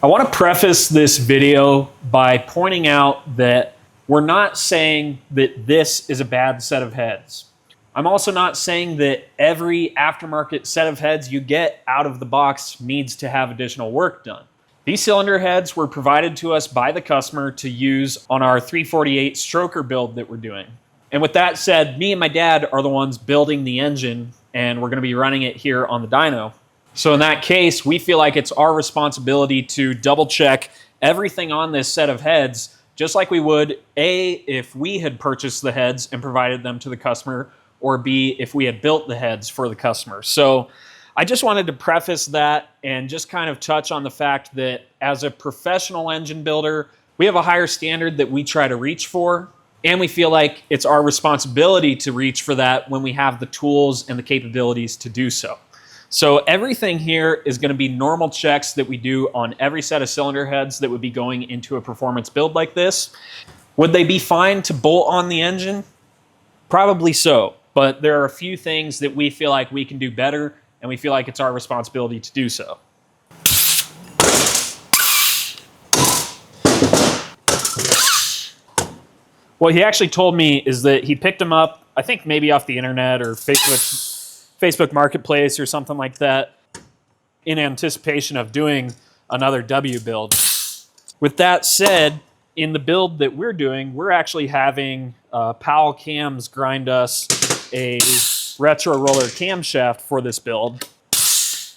I want to preface this video by pointing out that we're not saying that this is a bad set of heads. I'm also not saying that every aftermarket set of heads you get out of the box needs to have additional work done. These cylinder heads were provided to us by the customer to use on our 348 stroker build that we're doing. And with that said, me and my dad are the ones building the engine, and we're going to be running it here on the dyno. So in that case, we feel like it's our responsibility to double check everything on this set of heads, just like we would A, if we had purchased the heads and provided them to the customer, or B, if we had built the heads for the customer. So I just wanted to preface that and just kind of touch on the fact that as a professional engine builder, we have a higher standard that we try to reach for, and we feel like it's our responsibility to reach for that when we have the tools and the capabilities to do so. So everything here is going to be normal checks that we do on every set of cylinder heads that would be going into a performance build like this. Would they be fine to bolt on the engine? Probably so, but there are a few things that we feel like we can do better, and we feel like it's our responsibility to do so. What he actually told me is that he picked them up, I think maybe off the internet or Facebook Marketplace or something like that, in anticipation of doing another W build. With that said, in the build that we're doing, we're actually having Powell Cams grind us a retro roller camshaft for this build.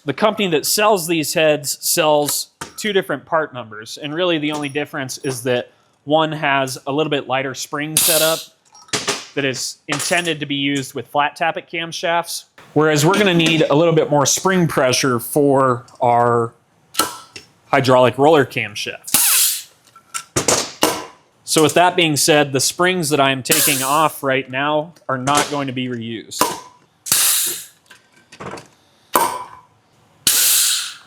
The company that sells these heads sells two different part numbers, and really the only difference is that one has a little bit lighter spring setup that is intended to be used with flat tappet camshafts, whereas we're going to need a little bit more spring pressure for our hydraulic roller camshaft. So with that being said, the springs that I'm taking off right now are not going to be reused.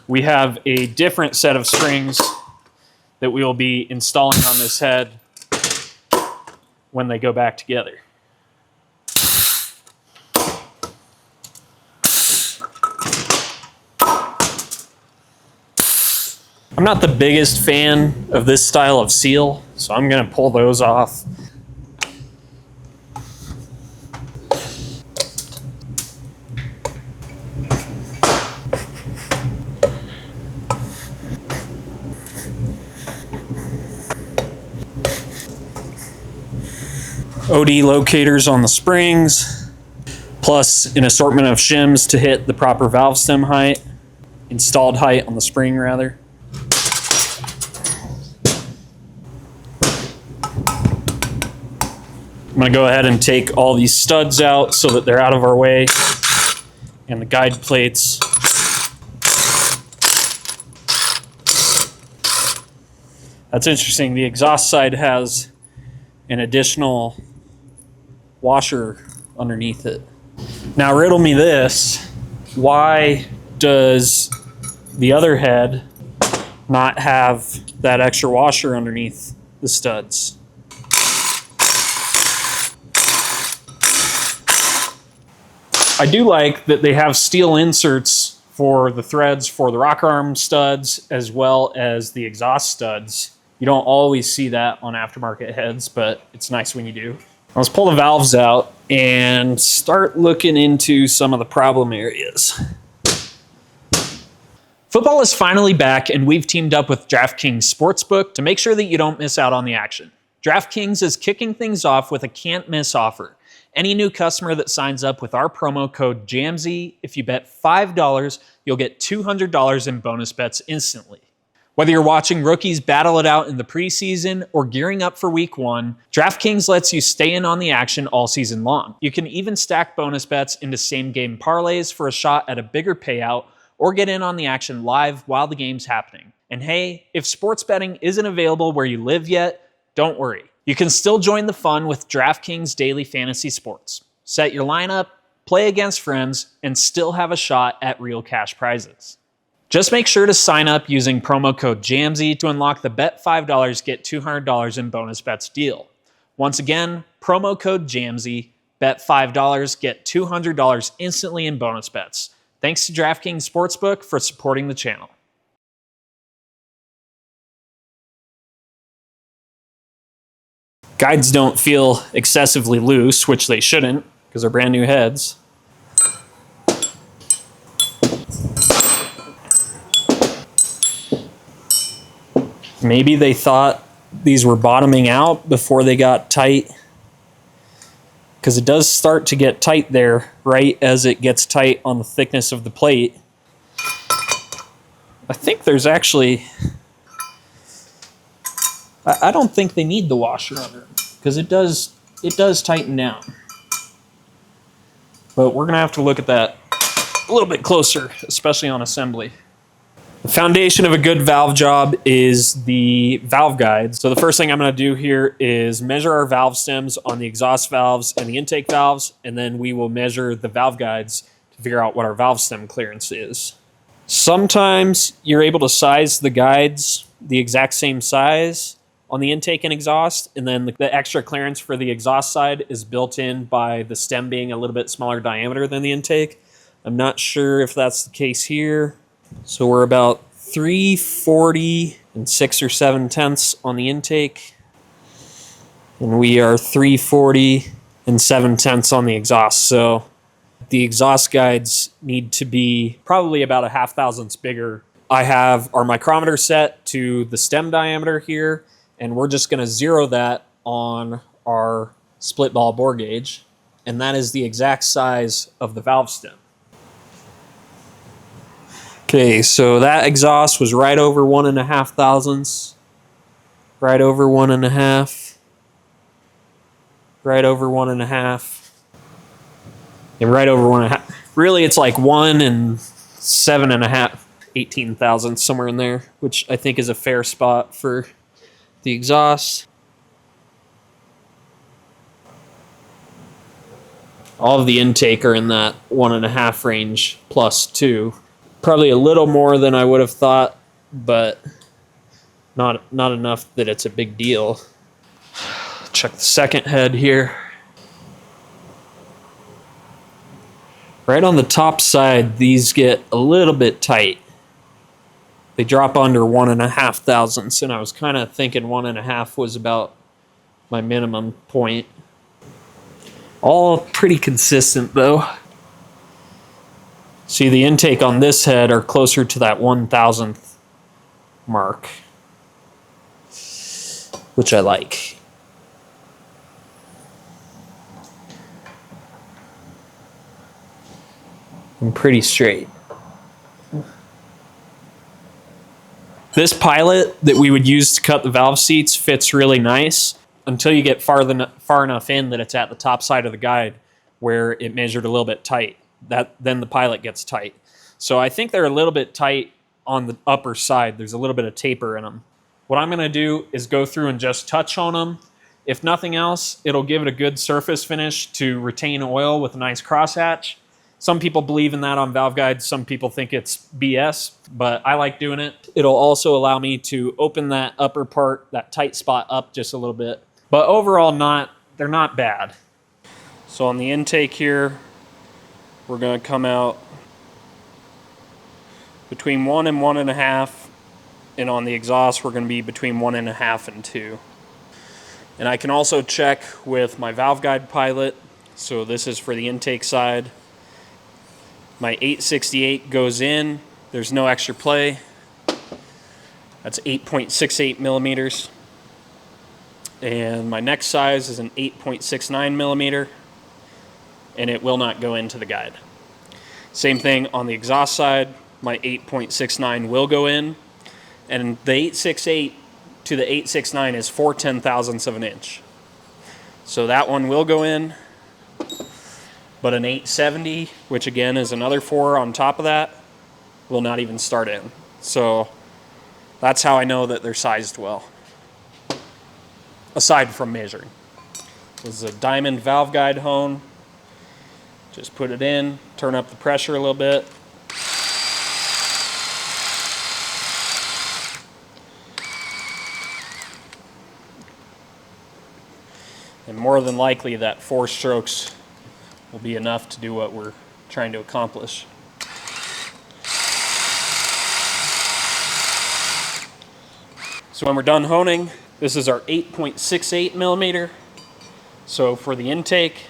We have a different set of springs that we will be installing on this head when they go back together. I'm not the biggest fan of this style of seal, so I'm going to pull those off. OD locators on the springs, plus an assortment of shims to hit the proper valve stem height, installed height on the spring rather. I'm going to go ahead and take all these studs out so that they're out of our way, and the guide plates. That's interesting. The exhaust side has an additional washer underneath it. Now riddle me this. Why does the other head not have that extra washer underneath the studs? I do like that they have steel inserts for the threads for the rocker arm studs as well as the exhaust studs. You don't always see that on aftermarket heads, but it's nice when you do. Let's pull the valves out and start looking into some of the problem areas. Football is finally back, and we've teamed up with DraftKings Sportsbook to make sure that you don't miss out on the action. DraftKings is kicking things off with a can't-miss offer. Any new customer that signs up with our promo code JAMSY, if you bet $5, you'll get $200 in bonus bets instantly. Whether you're watching rookies battle it out in the preseason or gearing up for week one, DraftKings lets you stay in on the action all season long. You can even stack bonus bets into same-game parlays for a shot at a bigger payout, or get in on the action live while the game's happening. And hey, if sports betting isn't available where you live yet, don't worry. You can still join the fun with DraftKings Daily Fantasy Sports. Set your lineup, play against friends, and still have a shot at real cash prizes. Just make sure to sign up using promo code JAMSY to unlock the Bet $5, get $200 in bonus bets deal. Once again, promo code JAMSY, bet $5, get $200 instantly in bonus bets. Thanks to DraftKings Sportsbook for supporting the channel. Guides don't feel excessively loose, which they shouldn't, because they're brand new heads. Maybe they thought these were bottoming out before they got tight, because it does start to get tight there right as it gets tight on the thickness of the plate. I think there's actually, I don't think they need the washer on it, because it does tighten down. But we're gonna have to look at that a little bit closer, especially on assembly. The foundation of a good valve job is the valve guide. So the first thing I'm going to do here is measure our valve stems on the exhaust valves and the intake valves, and then we will measure the valve guides to figure out what our valve stem clearance is. Sometimes you're able to size the guides the exact same size on the intake and exhaust, and then the extra clearance for the exhaust side is built in by the stem being a little bit smaller diameter than the intake. I'm not sure if that's the case here. So we're about 340 and 6 or 7 tenths on the intake, and we are 340 and 7 tenths on the exhaust. So the exhaust guides need to be probably about a 0.5 thousandths bigger. I have our micrometer set to the stem diameter here, and we're just going to zero that on our split ball bore gauge, and that is the exact size of the valve stem. Okay, so that exhaust was right over 1.5 thousandths, right over 1.5, right over 1.5, and right over 1.5. Really, it's like 1 and 7.5, 18 thousandths, somewhere in there, which I think is a fair spot for the exhaust. All of the intake are in that 1.5 range plus 2. Probably a little more than I would have thought, but not enough that it's a big deal. Check the second head here. Right on the top side, these get a little bit tight. They drop under 1.5 thousandths, and I was kind of thinking 1.5 was about my minimum point. All pretty consistent though. See, the intake on this head are closer to that 1,000th mark, which I like. And pretty straight. This pilot that we would use to cut the valve seats fits really nice until you get far enough in that it's at the top side of the guide where it measured a little bit tight. Then the pilot gets tight. So I think they're a little bit tight on the upper side. There's a little bit of taper in them. What I'm going to do is go through and just touch on them. If nothing else, it'll give it a good surface finish to retain oil with a nice crosshatch. Some people believe in that on valve guides. Some people think it's BS, but I like doing it. It'll also allow me to open that upper part, that tight spot up just a little bit. But overall, they're not bad. So on the intake here, we're going to come out between 1 and 1.5, and on the exhaust we're going to be between 1.5 and 2. And I can also check with my valve guide pilot. So this is for the intake side. My 868 goes in. There's no extra play. That's 8.68 millimeters. And my next size is an 8.69 millimeter. And it will not go into the guide. Same thing on the exhaust side. My 8.69 will go in, and the 868 to the 869 is 4/10 thousandths of an inch. So that one will go in, but an 870, which again is another 4 on top of that, will not even start in. So that's how I know that they're sized well, aside from measuring. This is a diamond valve guide hone. Just put it in, turn up the pressure a little bit. And more than likely that 4 strokes will be enough to do what we're trying to accomplish. So when we're done honing, This is our 8.68 millimeter. So for the intake,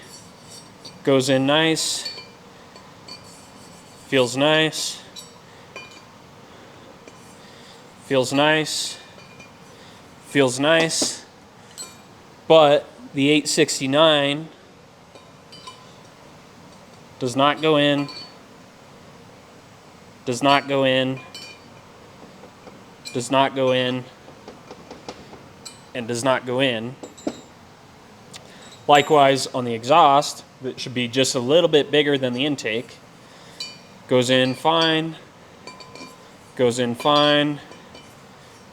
goes in nice, feels nice, feels nice, feels nice, but the 869 does not go in, does not go in, does not go in, and does not go in. Likewise, on the exhaust, that should be just a little bit bigger than the intake. Goes in fine, goes in fine,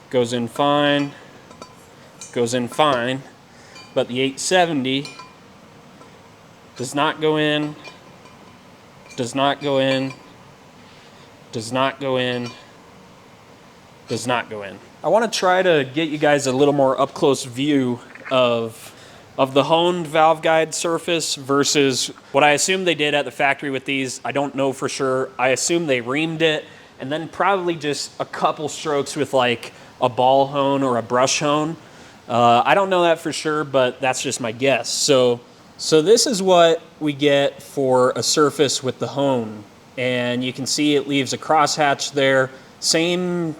goes in fine, goes in fine, but the 870 does not go in, does not go in, does not go in, does not go in. I want to try to get you guys a little more up close view of the honed valve guide surface versus what I assume they did at the factory with these. I don't know for sure. I assume they reamed it and then probably just a couple strokes with like a ball hone or a brush hone. I don't know that for sure, but that's just my guess. So this is what we get for a surface with the hone. And you can see it leaves a crosshatch there. Same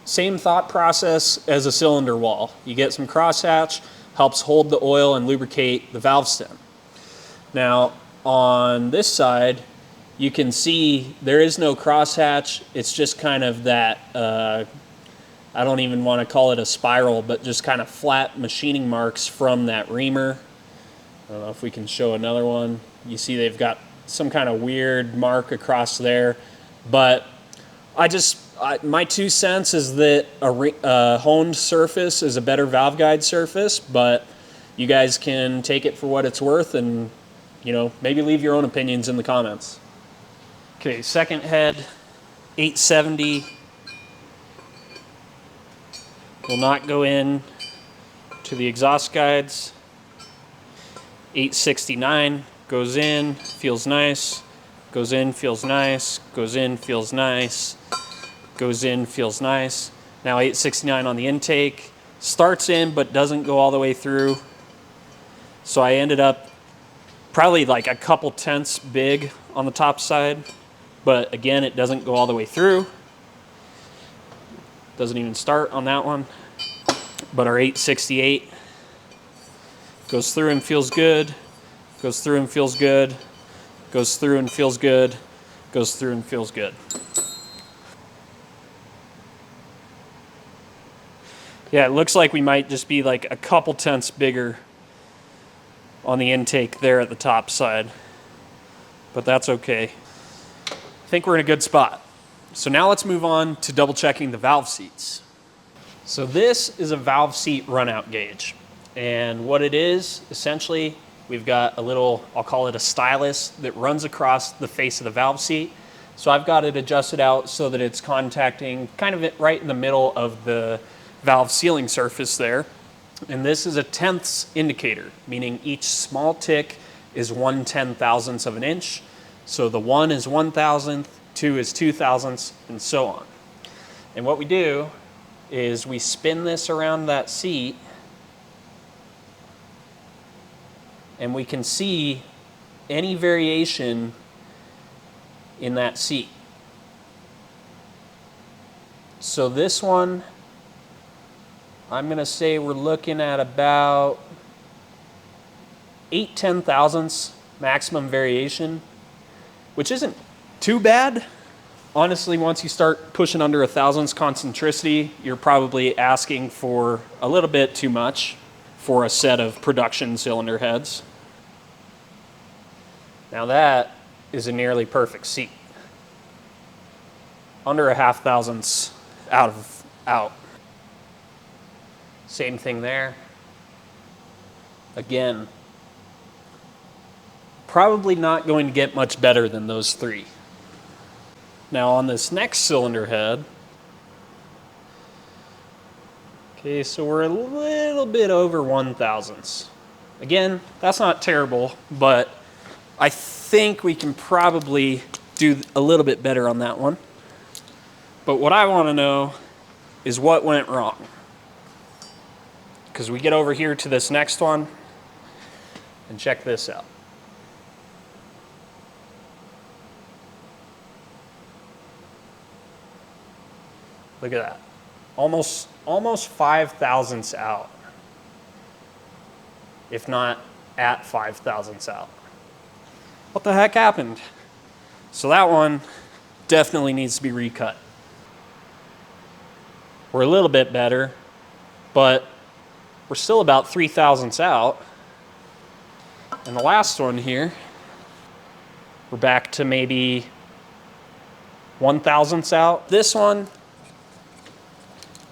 thought process as a cylinder wall. You get some crosshatch, helps hold the oil and lubricate the valve stem. Now, on this side, you can see there is no crosshatch. It's just kind of that, I don't even want to call it a spiral, but just kind of flat machining marks from that reamer. I don't know if we can show another one. You see they've got some kind of weird mark across there, but my 2 cents is that a honed surface is a better valve guide surface, but you guys can take it for what it's worth and, you know, maybe leave your own opinions in the comments. Okay, second head, 870 will not go in to the exhaust guides. 869 goes in, feels nice, goes in, feels nice, goes in, feels nice, goes in, feels nice. Now 869 on the intake, starts in but doesn't go all the way through. So I ended up probably like a couple tenths big on the top side, but again, it doesn't go all the way through. Doesn't even start on that one. But our 868 goes through and feels good, goes through and feels good, goes through and feels good, goes through and feels good. Yeah, it looks like we might just be like a couple tenths bigger on the intake there at the top side, but that's okay. I think we're in a good spot. So now let's move on to double checking the valve seats. So this is a valve seat runout gauge. And what it is, essentially, we've got a little, I'll call it a stylus that runs across the face of the valve seat. So I've got it adjusted out so that it's contacting kind of right in the middle of the valve sealing surface there. And this is a tenths indicator, meaning each small tick is 1/10,000th of an inch. So the 1 is 1,000th, 2 is 2,000ths, and so on. And what we do is we spin this around that seat and we can see any variation in that seat. So this one, I'm going to say we're looking at about 8/10,000ths maximum variation, which isn't too bad. Honestly, once you start pushing under 1,000ths concentricity, you're probably asking for a little bit too much for a set of production cylinder heads. Now that is a nearly perfect seat. Under 0.5 out. Same thing there. Again, probably not going to get much better than those three. Now on this next cylinder head, okay, so we're a little bit over 1,000ths. Again, that's not terrible, but I think we can probably do a little bit better on that one. But what I want to know is what went wrong. because we get over here to this next one and check this out. Look at that. Almost 5 thousandths out, if not at 5 thousandths out. What the heck happened? So that one definitely needs to be recut. We're a little bit better, but we're still about 3 thousandths out. And the last one here, we're back to maybe 1 thousandths out. This one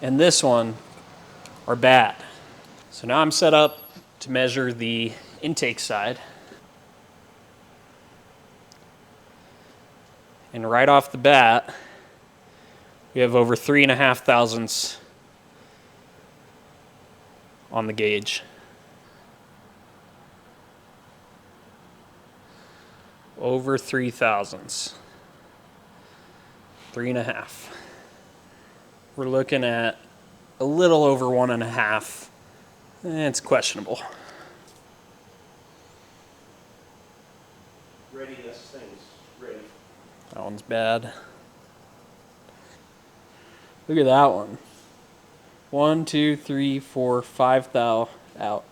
and this one are bad. So now I'm set up to measure the intake side. And right off the bat, we have over 3.5 thousandths on the gauge. Over 3 thousandths. 3.5. We're looking at a little over 1.5. It's questionable. Ready, this thing's ready. That one's bad. Look at that one. 1, 2, 3, 4, 5 thou out.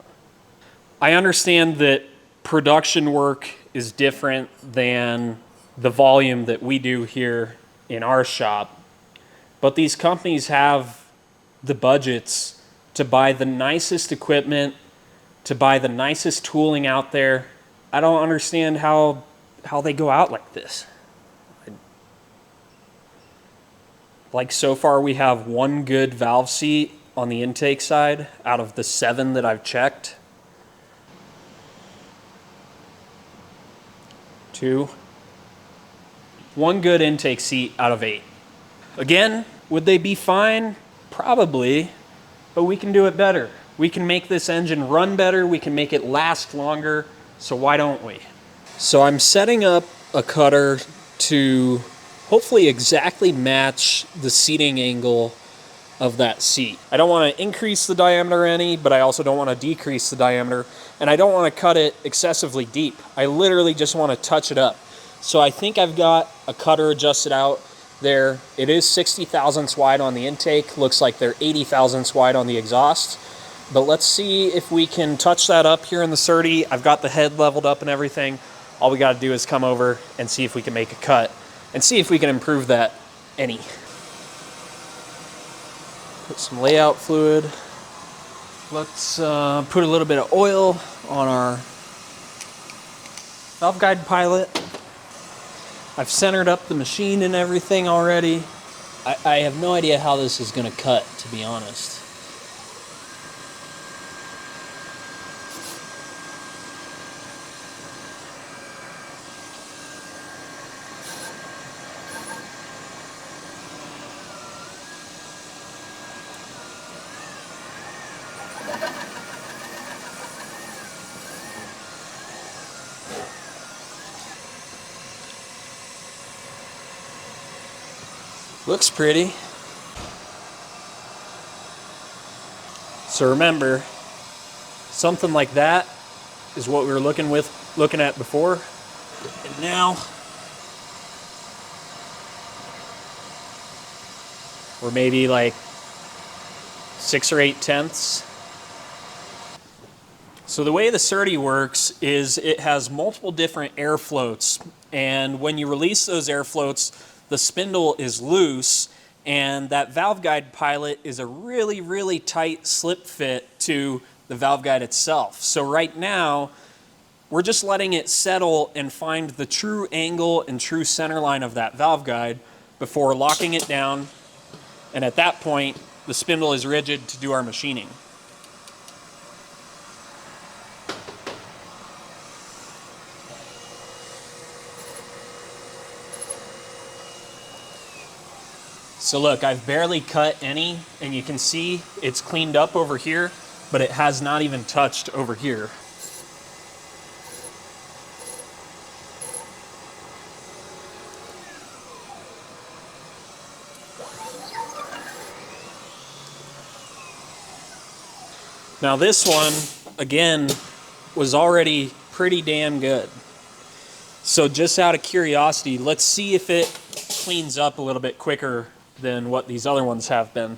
I understand that production work is different than the volume that we do here in our shop, but these companies have the budgets to buy the nicest equipment, to buy the nicest tooling out there. I don't understand how they go out like this. Like so far we have one good valve seat on the intake side out of the 7 that I've checked. 2. One good intake seat out of 8. Again, would they be fine? Probably, but we can do it better. We can make this engine run better, we can make it last longer, so why don't we? So I'm setting up a cutter to hopefully exactly match the seating angle of that seat. I don't want to increase the diameter any, but I also don't want to decrease the diameter, and I don't want to cut it excessively deep. I literally just want to touch it up. So I think I've got a cutter adjusted out there. It is 60 thousandths wide on the intake. Looks like they're 80 thousandths wide on the exhaust. But let's see if we can touch that up here in the SERDI. I've got the head leveled up and everything. All we got to do is come over and see if we can make a cut and see if we can improve that any. Put some layout fluid. Let's put a little bit of oil on our valve guide pilot. I've centered up the machine and everything already. I have no idea how this is going to cut, to be honest. Looks pretty. So remember, something like that is what we were looking at before. And now we're maybe like 6 or 8 tenths. So the way the SERDI works is it has multiple different air floats, and when you release those air floats, the spindle is loose, and that valve guide pilot is a really, really tight slip fit to the valve guide itself. So right now, we're just letting it settle and find the true angle and true center line of that valve guide before locking it down, and at that point, the spindle is rigid to do our machining. So look, I've barely cut any, and you can see it's cleaned up over here, but it has not even touched over here. Now this one, again, was already pretty damn good. So just out of curiosity, let's see if it cleans up a little bit quicker than what these other ones have been.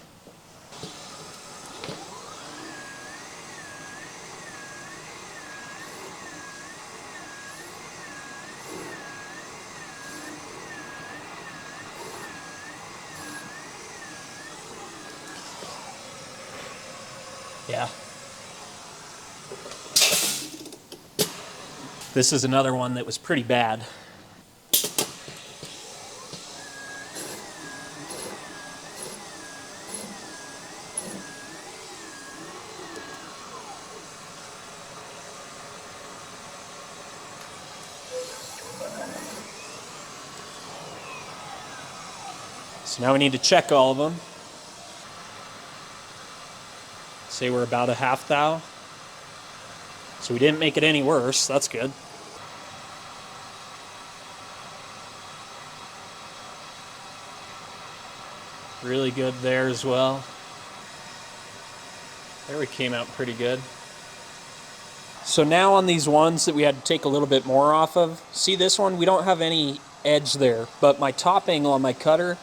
Yeah. This is another one that was pretty bad. So now we need to check all of them. Say we're about a half thou. So we didn't make it any worse. That's good. Really good there as well. There we came out pretty good. So now on these ones that we had to take a little bit more off of, see this one, we don't have any edge there, but my top angle on my cutter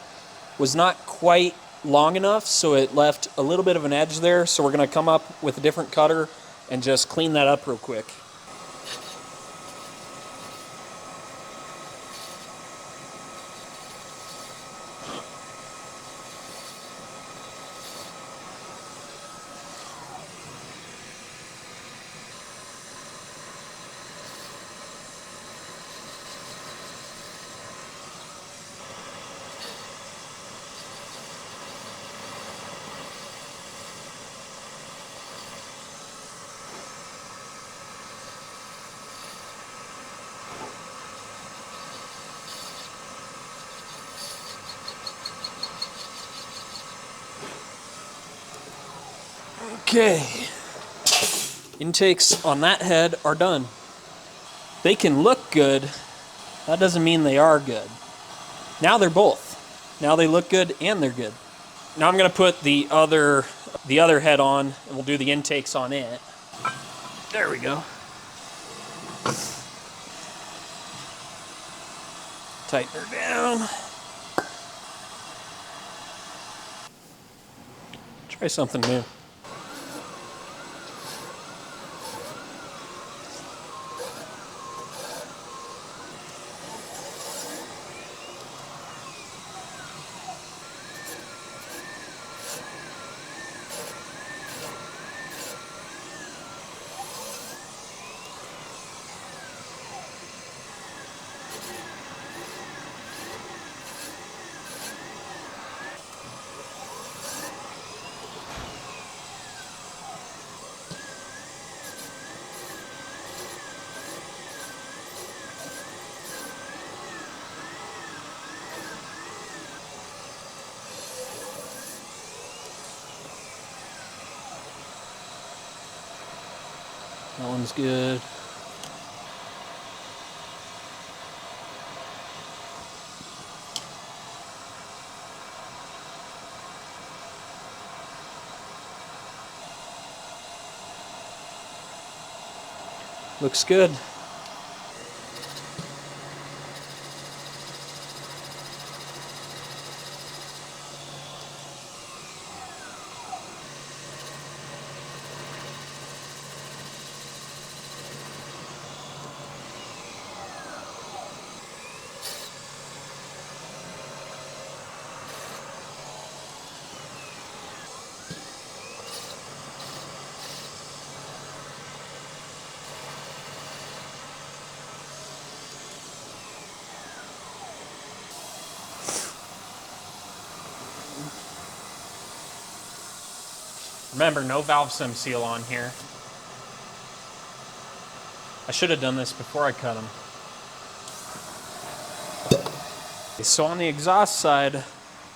was not quite long enough, so it left a little bit of an edge there. So we're gonna come up with a different cutter and just clean that up real quick. Okay, intakes on that head are done. They can look good, that doesn't mean they are good. Now they're both. Now they look good and they're good. Now I'm gonna put the other head on and we'll do the intakes on it. There we go. Tighten her down. Try something new. That one's good. Looks good. Remember, no valve sim seal on here. I should have done this before I cut them. So on the exhaust side,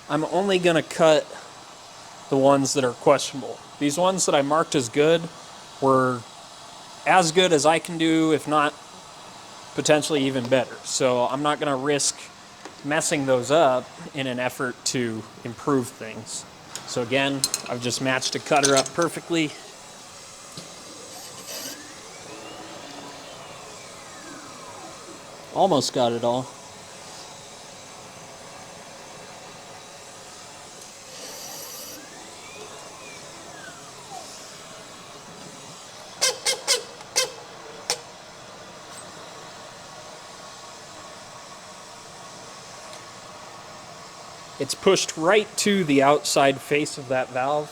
I'm only gonna cut the ones that are questionable. These ones that I marked as good were as good as I can do, if not potentially even better. So I'm not gonna risk messing those up in an effort to improve things. So again, I've just matched a cutter up perfectly. Almost got it all. It's pushed right to the outside face of that valve.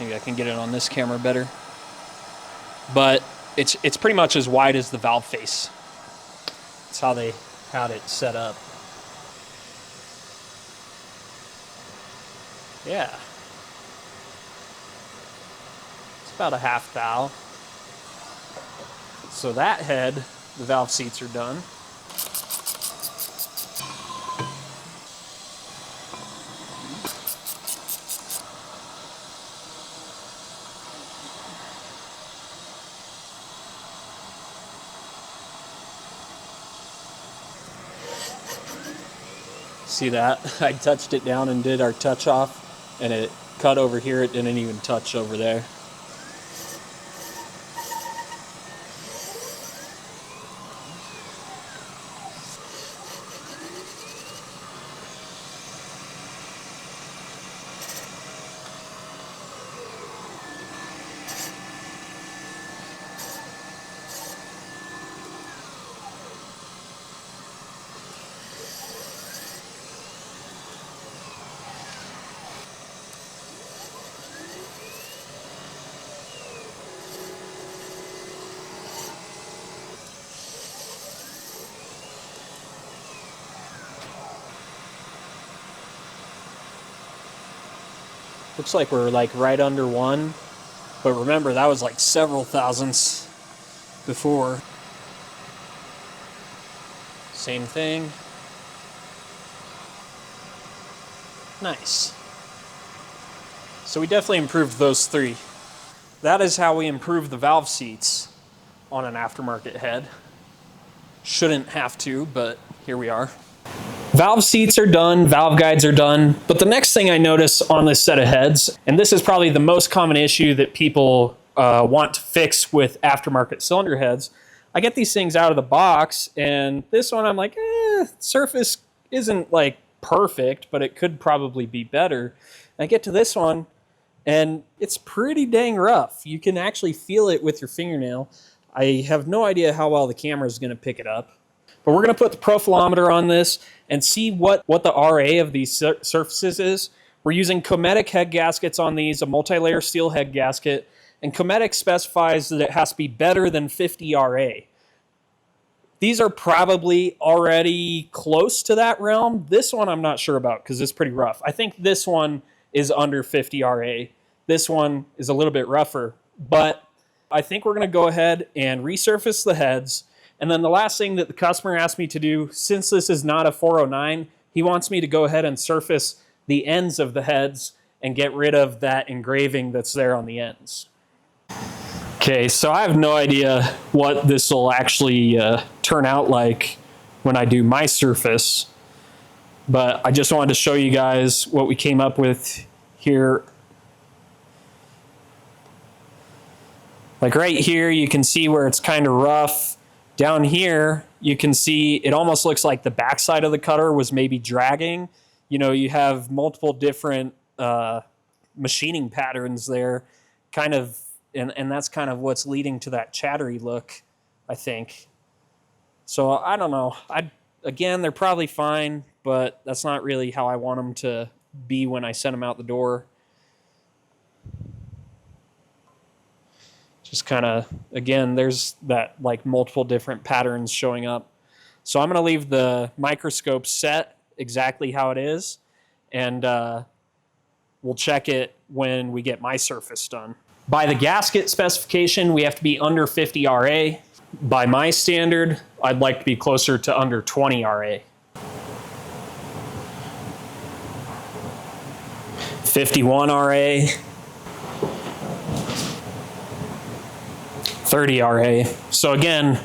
Maybe I can get it on this camera better. But it's pretty much as wide as the valve face. That's how they had it set up. Yeah. It's about a half valve. So that head, the valve seats are done. See that? I touched it down and did our touch off, and it cut over here. It didn't even touch over there. Looks like we're like right under 1, but remember that was like several thousandths before. Same thing. Nice. So we definitely improved those 3. That is how we improve the valve seats on an aftermarket head. Shouldn't have to, but here we are. Valve seats are done, valve guides are done, but the next thing I notice on this set of heads, and this is probably the most common issue that people want to fix with aftermarket cylinder heads, I get these things out of the box, and this one I'm like, surface isn't like perfect, but it could probably be better. And I get to this one, and it's pretty dang rough. You can actually feel it with your fingernail. I have no idea how well the camera is going to pick it up. But we're going to put the profilometer on this and see what the RA of these surfaces is. We're using Cometic head gaskets on these, a multi-layer steel head gasket, and Cometic specifies that it has to be better than 50 RA. These are probably already close to that realm. This one I'm not sure about because it's pretty rough. I think this one is under 50 RA. This one is a little bit rougher, but I think we're going to go ahead and resurface the heads. And then the last thing that the customer asked me to do, since this is not a 409, he wants me to go ahead and surface the ends of the heads and get rid of that engraving that's there on the ends. Okay, so I have no idea what this will actually turn out like when I do my surface, but I just wanted to show you guys what we came up with here. Like right here, you can see where it's kind of rough. Down here, you can see it almost looks like the backside of the cutter was maybe dragging. You know, you have multiple different machining patterns there, kind of, and that's kind of what's leading to that chattery look, I think. So I don't know. Again, they're probably fine, but that's not really how I want them to be when I send them out the door. Just kind of, again, there's that like multiple different patterns showing up. So I'm going to leave the microscope set exactly how it is, and we'll check it when we get my surface done. By the gasket specification, we have to be under 50 RA. By my standard, I'd like to be closer to under 20 RA. 51 RA. 30 RA. So again,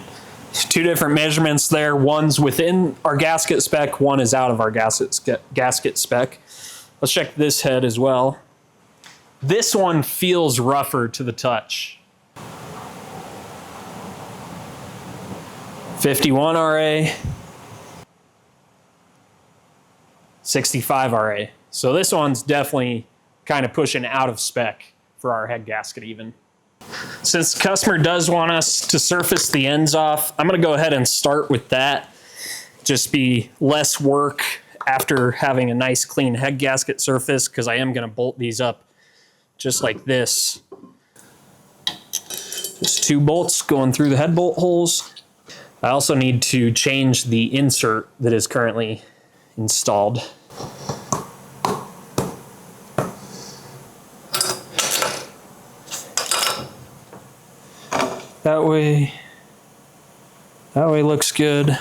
2 different measurements there. One's within our gasket spec, one is out of our gasket spec. Let's check this head as well. This one feels rougher to the touch. 51 RA, 65 RA. So this one's definitely kind of pushing out of spec for our head gasket even. Since the customer does want us to surface the ends off, I'm gonna go ahead and start with that. Just be less work after having a nice clean head gasket surface, because I am gonna bolt these up just like this. Just 2 bolts going through the head bolt holes. I also need to change the insert that is currently installed. That way looks good.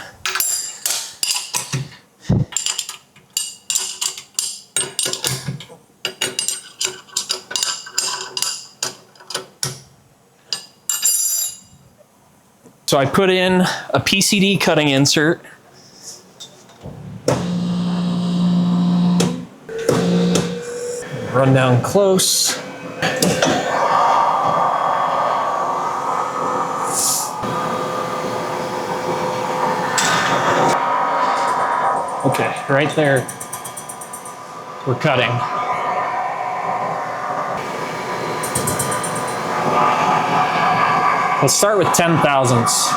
So I put in a PCD cutting insert. Run down close. Okay, right there, we're cutting. Let's start with 10,000ths.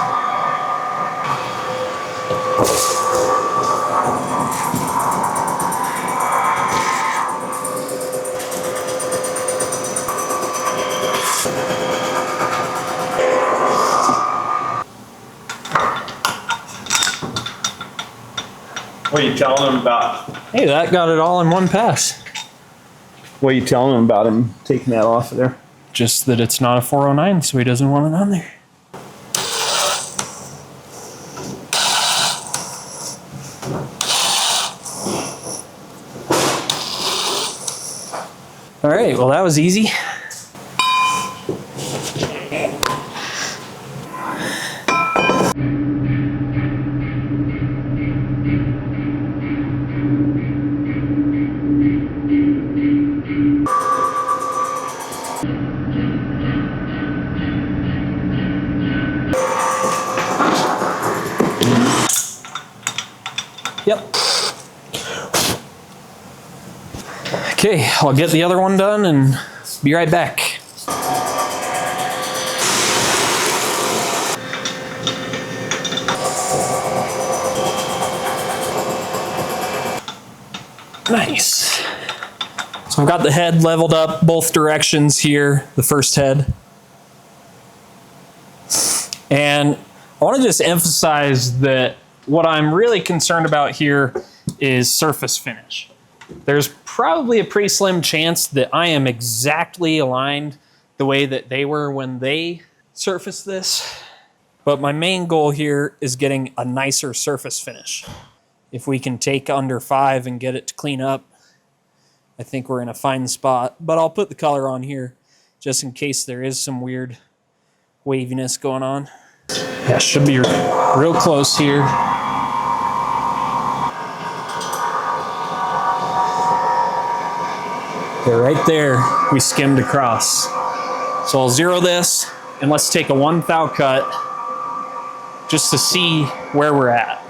What are you telling them about? Hey, that got it all in one pass. What are you telling them about him taking that off of there? Just that it's not a 409, so he doesn't want it on there. All right, well, that was easy. Yep. Okay, I'll get the other one done and be right back. Nice. So I've got the head leveled up both directions here, the first head. And I want to just emphasize that what I'm really concerned about here is surface finish. There's probably a pretty slim chance that I am exactly aligned the way that they were when they surfaced this. But my main goal here is getting a nicer surface finish. If we can take under 5 and get it to clean up, I think we're in a fine spot. But I'll put the color on here just in case there is some weird waviness going on. Yeah, should be real close here. Okay, right there, we skimmed across. So I'll zero this, and let's take a 1 thou cut just to see where we're at.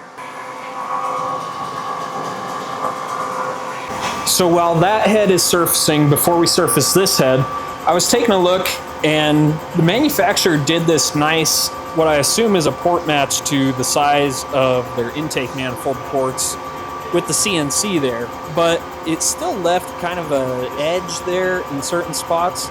So while that head is surfacing, before we surface this head, I was taking a look, and the manufacturer did this nice, what I assume is a port match to the size of their intake manifold ports with the CNC there, but it still left kind of an edge there in certain spots.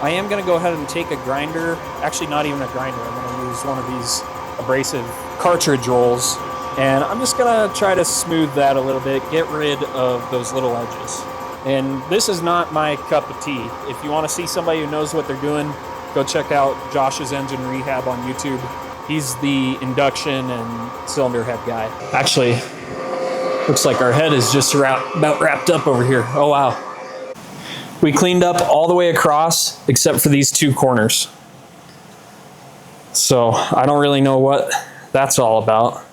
I am going to go ahead and take a grinder, actually not even a grinder, I'm going to use one of these abrasive cartridge rolls, and I'm just going to try to smooth that a little bit, get rid of those little edges. And this is not my cup of tea. If you want to see somebody who knows what they're doing, go check out Josh's Engine Rehab on YouTube. He's the induction and cylinder head guy. Actually, looks like our head is just about wrapped up over here. Oh, wow. We cleaned up all the way across except for these 2 corners. So I don't really know what that's all about.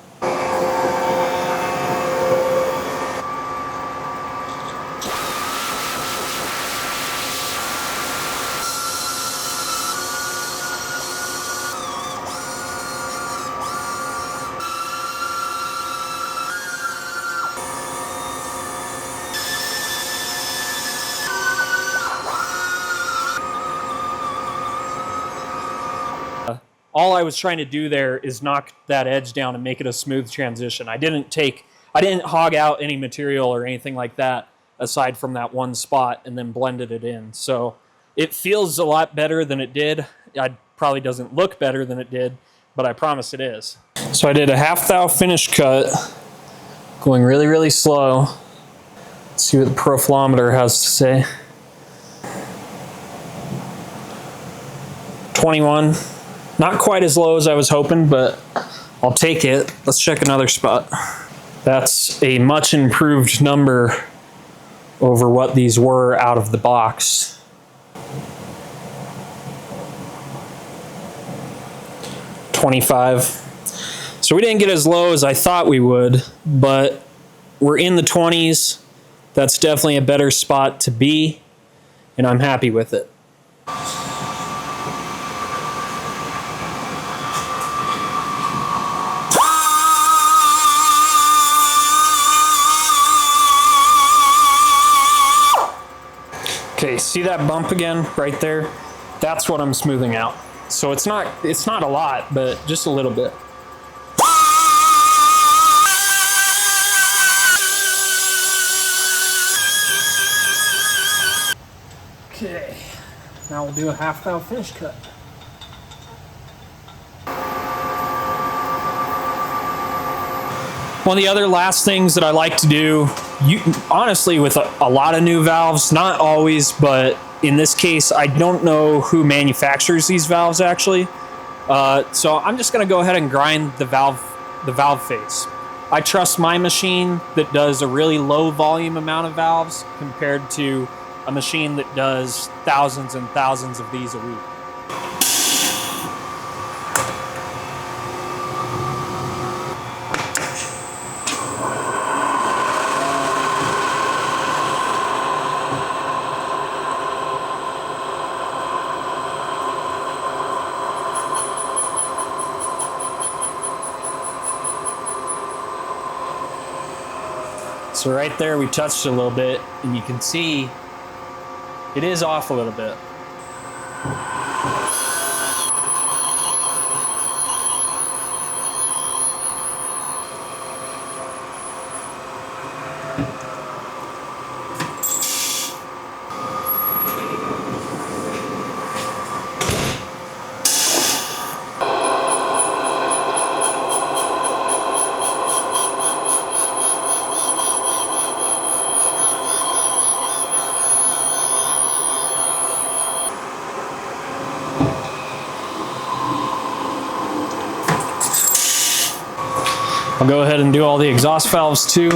all I was trying to do there is knock that edge down and make it a smooth transition. I didn't hog out any material or anything like that aside from that one spot and then blended it in. So it feels a lot better than it did. It probably doesn't look better than it did, but I promise it is. So I did a half thou finish cut, going really, really slow. Let's see what the profilometer has to say. 21. Not quite as low as I was hoping, but I'll take it. Let's check another spot. That's a much improved number over what these were out of the box. $25. So we didn't get as low as I thought we would, but we're in the 20s. That's definitely a better spot to be, and I'm happy with it. Okay, see that bump again right there? That's what I'm smoothing out. So it's not a lot, but just a little bit. Okay, now we'll do a half thou finish cut. One of the other last things that I like to do, honestly, with a lot of new valves, not always, but in this case, I don't know who manufactures these valves actually. So I'm just gonna go ahead and grind the valve face. I trust my machine that does a really low volume amount of valves compared to a machine that does thousands and thousands of these a week. So right there we touched a little bit, and you can see it is off a little bit. I'll go ahead and do all the exhaust valves too.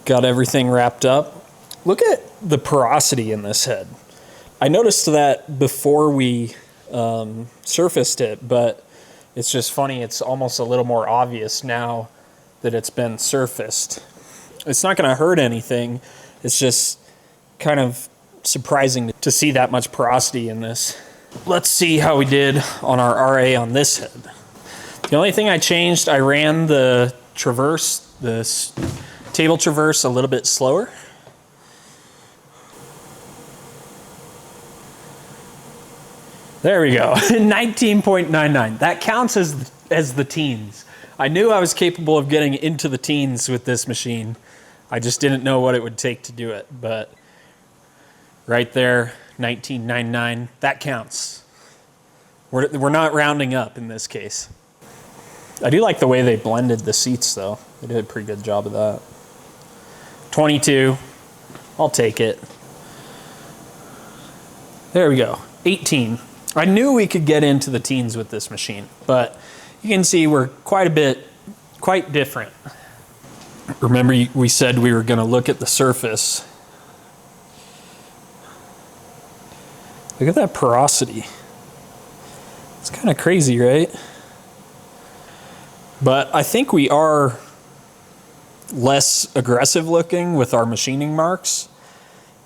Got everything wrapped up. Look at the porosity in this head. I noticed that before we surfaced it, but it's just funny, it's almost a little more obvious now that it's been surfaced. It's not gonna hurt anything. It's just kind of surprising to see that much porosity in this. Let's see how we did on our RA on this head. The only thing I changed, I ran the traverse, this table traverse a little bit slower. There we go, 19.99. That counts as the teens. I knew I was capable of getting into the teens with this machine. I just didn't know what it would take to do it, but right there, $19.99. That counts. We're not rounding up in this case. I do like the way they blended the seats though. They did a pretty good job of that. 22, I'll take it. There we go, 18. I knew we could get into the teens with this machine, but you can see we're quite different. Remember we said we were gonna look at the surface. Look at that porosity. It's kind of crazy, right? But I think we are less aggressive looking with our machining marks,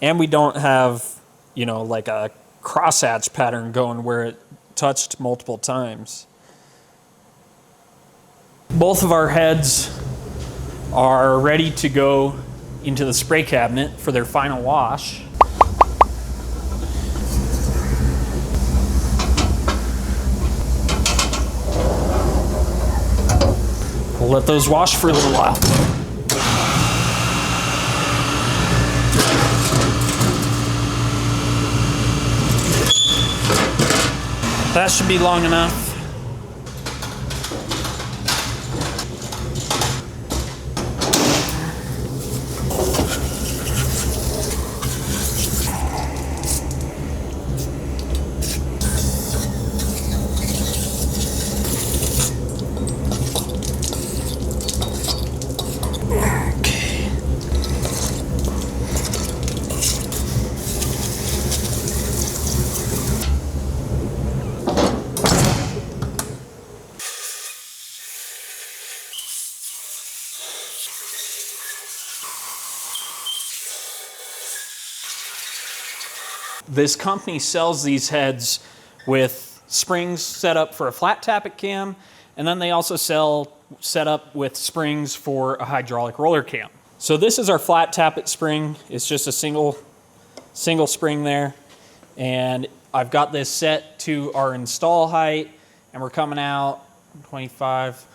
and we don't have, you know, like a crosshatch pattern going where it touched multiple times. Both of our heads are ready to go into the spray cabinet for their final wash. We'll let those wash for a little while. That should be long enough. This company sells these heads with springs set up for a flat tappet cam, and then they also sell set up with springs for a hydraulic roller cam. So this is our flat tappet spring. It's just a single spring there, and I've got this set to our install height, and we're coming out 25,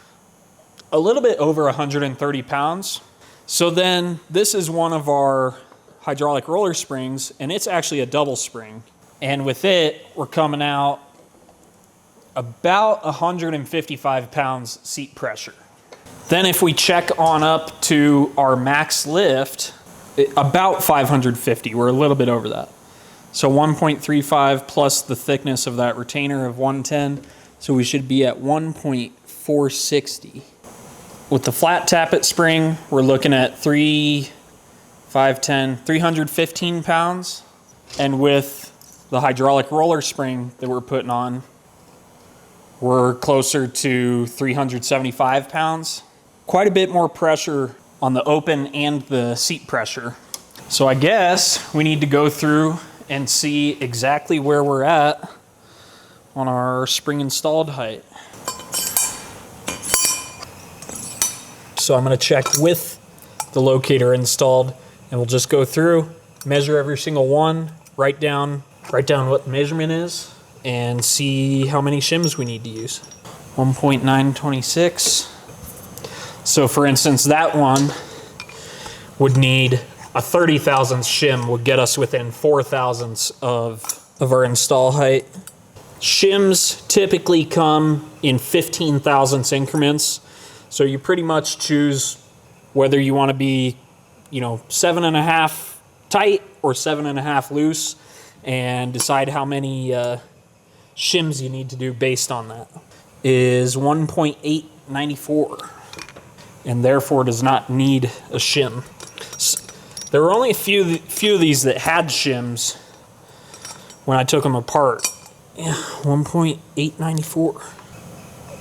a little bit over 130 pounds. So then this is one of our hydraulic roller springs, and it's actually a double spring. And with it, we're coming out about 155 pounds seat pressure. Then if we check on up to our max lift, about 550, we're a little bit over that. So 1.35 plus the thickness of that retainer of 110, so we should be at 1.460. With the flat tappet spring, we're looking at 315 pounds. And with the hydraulic roller spring that we're putting on, we're closer to 375 pounds. Quite a bit more pressure on the open and the seat pressure. So I guess we need to go through and see exactly where we're at on our spring installed height. So I'm gonna check with the locator installed, and we'll just go through, measure every single one, write down what the measurement is, and see how many shims we need to use. 1.926. So for instance, that one would need a 30 thousandths shim, would get us within 4 thousandths of our install height. Shims typically come in 15 thousandths increments. So you pretty much choose whether you want to be, 7.5 tight or 7.5 loose, and decide how many shims you need to do based on that. Is 1.894, and therefore does not need a shim. There were only a few of these that had shims when I took them apart. Yeah, 1.894,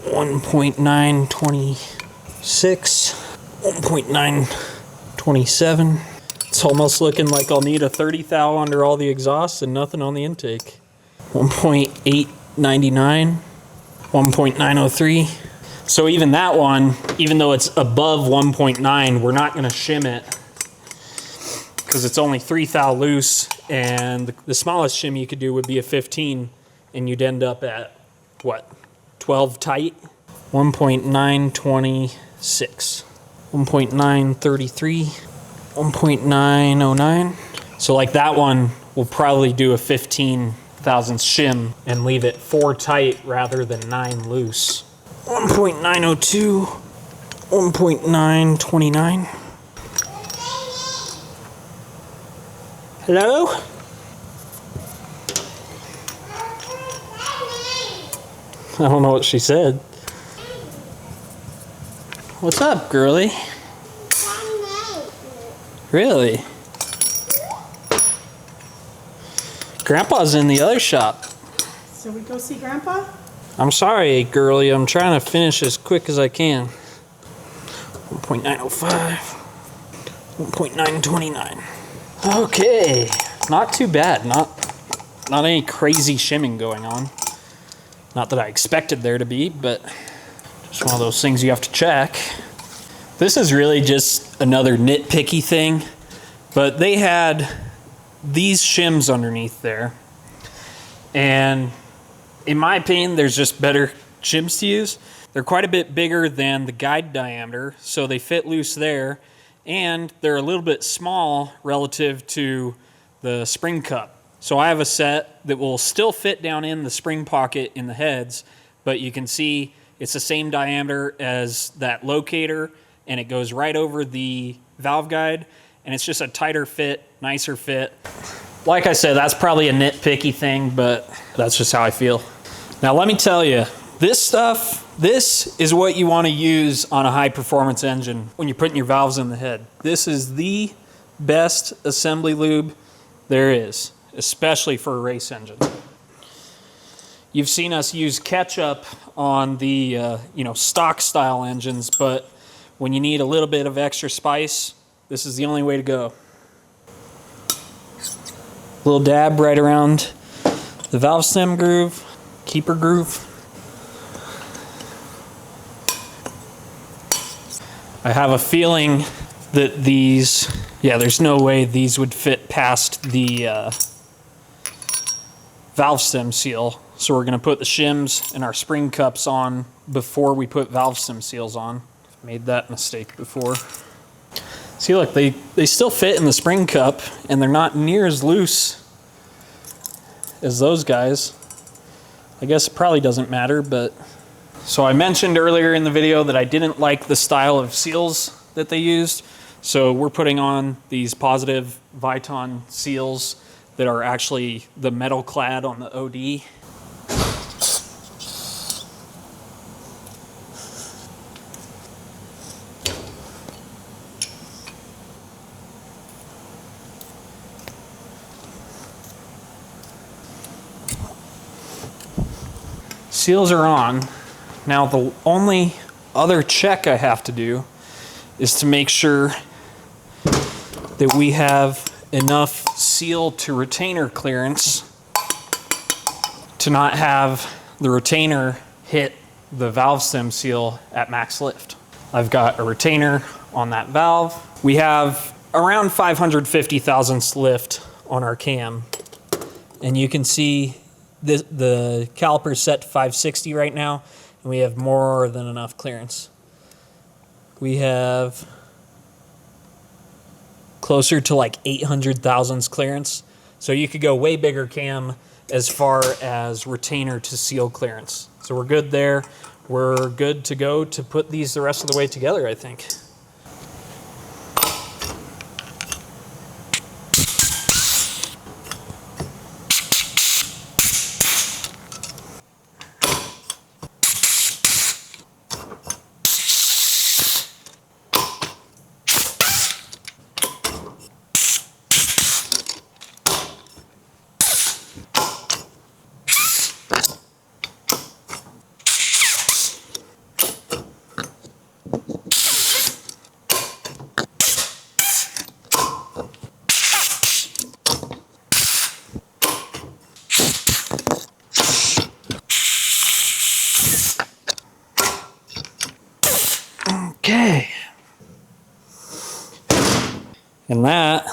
1.926, 1.927. It's almost looking like I'll need a 30 thou under all the exhausts and nothing on the intake. 1.899, 1.903. So even that one, even though it's above 1.9, we're not going to shim it because it's only 3 thou loose, and the smallest shim you could do would be a 15, and you'd end up at, what, 12 tight? 1.926, 1.933, 1.909. So like that one, we'll probably do a 15 thousandths shim and leave it 4 tight rather than 9 loose. 1.902, 1.929. Hello? I don't know what she said. What's up, girly? Really? Grandpa's in the other shop. So we go see Grandpa? I'm sorry, girly. I'm trying to finish as quick as I can. 1.905. 1.929. Okay. Not too bad. Not any crazy shimming going on. Not that I expected there to be, but just one of those things you have to check. This is really just another nitpicky thing, but they had these shims underneath there. And in my opinion, there's just better shims to use. They're quite a bit bigger than the guide diameter, so they fit loose there, and they're a little bit small relative to the spring cup. So I have a set that will still fit down in the spring pocket in the heads, but you can see it's the same diameter as that locator, and it goes right over the valve guide, and it's just a tighter fit, nicer fit. Like I said, that's probably a nitpicky thing, but that's just how I feel. Now let me tell you, this stuff, this is what you want to use on a high performance engine when you're putting your valves in the head. This is the best assembly lube there is, especially for a race engine. You've seen us use ketchup on the stock style engines, but when you need a little bit of extra spice, this is the only way to go. Little dab right around the valve stem groove, keeper groove. I have a feeling that these, there's no way these would fit past the valve stem seal. So we're gonna put the shims and our spring cups on before we put valve stem seals on. Made that mistake before. See, look, they still fit in the spring cup, and they're not near as loose as those guys. I guess it probably doesn't matter, but... So I mentioned earlier in the video that I didn't like the style of seals that they used, so we're putting on these positive Viton seals that are actually the metal clad on the OD. Seals are on. Now the only other check I have to do is to make sure that we have enough seal to retainer clearance to not have the retainer hit the valve stem seal at max lift. I've got a retainer on that valve. We have around 550 thousandths lift on our cam, and you can see the caliper's set to 560 right now, and we have more than enough clearance. We have closer to like 800 thousandths clearance, so you could go way bigger cam as far as retainer to seal clearance. So we're good there. We're good to go to put these the rest of the way together, I think. Okay. And that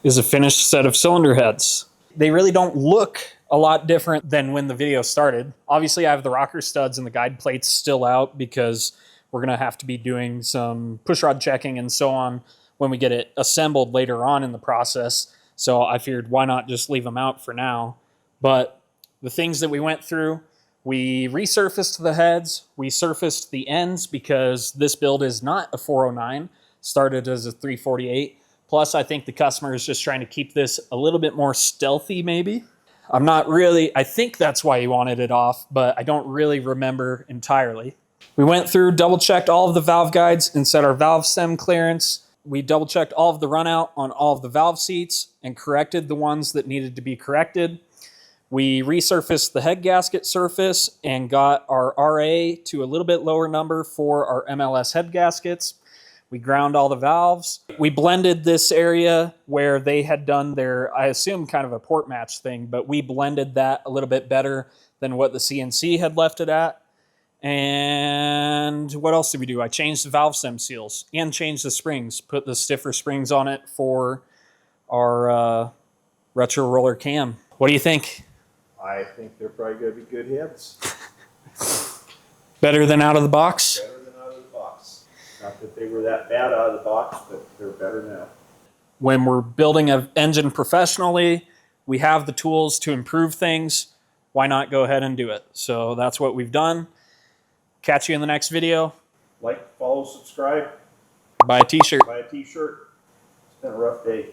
is a finished set of cylinder heads. They really don't look a lot different than when the video started. Obviously, I have the rocker studs and the guide plates still out because we're gonna have to be doing some pushrod checking and so on when we get it assembled later on in the process. So I figured why not just leave them out for now. But the things that we went through, we resurfaced the heads, we surfaced the ends because this build is not a 409, started as a 348. Plus, I think the customer is just trying to keep this a little bit more stealthy, maybe. I think that's why he wanted it off, but I don't really remember entirely. We went through, double checked all of the valve guides and set our valve stem clearance. We double checked all of the runout on all of the valve seats and corrected the ones that needed to be corrected. We resurfaced the head gasket surface and got our RA to a little bit lower number for our MLS head gaskets. We ground all the valves. We blended this area where they had done their, I assume, kind of a port match thing, but we blended that a little bit better than what the CNC had left it at. And what else did we do? I changed the valve stem seals and changed the springs, put the stiffer springs on it for our retro roller cam. What do you think? I think they're probably going to be good heads. Better than out of the box? Better than out of the box. Not that they were that bad out of the box, but they're better now. When we're building an engine professionally, we have the tools to improve things. Why not go ahead and do it? So that's what we've done. Catch you in the next video. Like, follow, subscribe, Buy a t-shirt. buy a t-shirt. It's been a rough day.